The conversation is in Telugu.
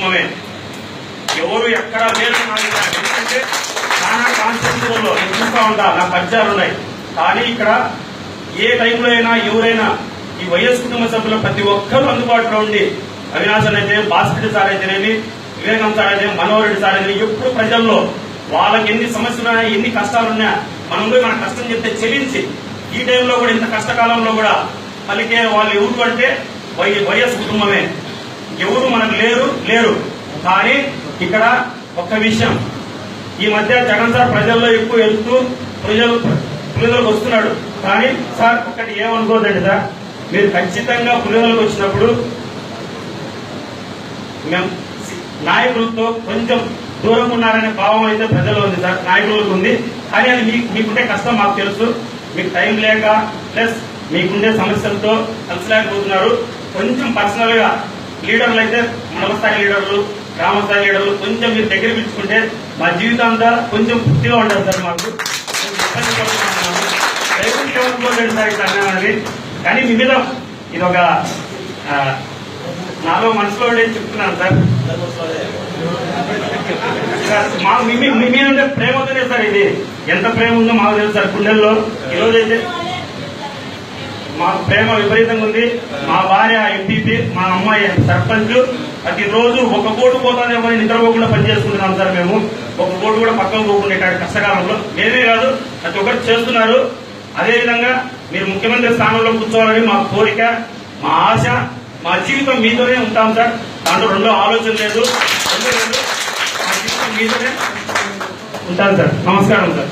కుటుంబమే. ఎవరు ఎక్కడ లేరు. ఎందుకంటే చాలా కాన్స్టిట్యూషన్లో నేను చూస్తూ ఉంటా, నా పరిచయాలు ఉన్నాయి. కానీ ఇక్కడ ఏ టైంలో అయినా ఎవరైనా ఈ వైఎస్ కుటుంబ సభ్యులు ప్రతి ఒక్కరూ అందుబాటులో ఉండి, అవినాష్ అయితే, భాస్కర్ సార్ అయితేనేమి, వివేకం సార్ అయితే, మనోహర్ రెడ్డి సార్ అయితే, ఎప్పుడు ప్రజల్లో వాళ్ళకి ఎన్ని సమస్యలు ఉన్నాయా, ఎన్ని కష్టాలున్నా మనం పోయి మన కష్టం చెప్తే చెల్లించి ఈ టైంలో కూడా ఇంత కష్టకాలంలో కూడా పలికే వాళ్ళు ఎవరు అంటే వైఎస్ కుటుంబమే. ఎవరు మనకు లేరు. కానీ ఇక్కడ ఒక్క విషయం, ఈ మధ్య జగన్ సార్ ప్రజల్లో ఎక్కువ ఎదుగుతూ పులిదలకు వస్తున్నాడు. కానీ సార్ ఒక్కటి ఏమనుకోదండి సార్, మీరు ఖచ్చితంగా పులిదలకు వచ్చినప్పుడు మేము నాయకులతో కొంచెం దూరం ఉన్నారనే భావం అయితే ప్రజల్లో ఉంది సార్, నాయకులకు ఉంది. కానీ అది మీకుండే కష్టం మాకు తెలుసు. మీకు టైం లేక ప్లస్ మీకుండే సమస్యలతో కలిసిలేకపోతున్నారు. కొంచెం పర్సనల్ గా లీడర్లు అయితే మండల స్థాయి లీడర్లు, గ్రామ స్థాయి లీడర్లు కొంచెం మీరు దగ్గర పిలుచుకుంటే మా జీవితం అంతా కొంచెం పూర్తిగా ఉంటుంది సార్. మాకు ఏమనుకోలేదు సార్ ఇట్లా అనేది. కానీ మీ మీద ఇది ఒక నాలో మనసులో ఉండేది చెప్తున్నాను సార్. మీ మీద ఉండే ప్రేమతోనే సార్, ఇది ఎంత ప్రేమ ఉందో మాకు తెలుసు సార్ గుండెల్లో. ఈరోజైతే మాకు ప్రేమ విపరీతంగా ఉంది. మా భార్య ఎంపీపీ, మా అమ్మాయి సర్పంచ్. ప్రతిరోజు ఒక కోటు పోతాదేమో నిద్రపోకుండా పనిచేసుకుంటున్నాం సార్. మేము ఒక కోటు కూడా పక్కన పోకుండా ఇక్కడ కష్టకాలంలో మేమే కాదు ప్రతి ఒక్కరు చేస్తున్నారు. అదేవిధంగా మీరు ముఖ్యమంత్రి స్థానంలో కూర్చోవాలని మా కోరిక, మా ఆశ. మా జీవితం మీతోనే ఉంటాం సార్. దాంట్లో రెండో ఆలోచన లేదు. మా జీవితం మీతోనే ఉంటాను సార్. నమస్కారం సార్.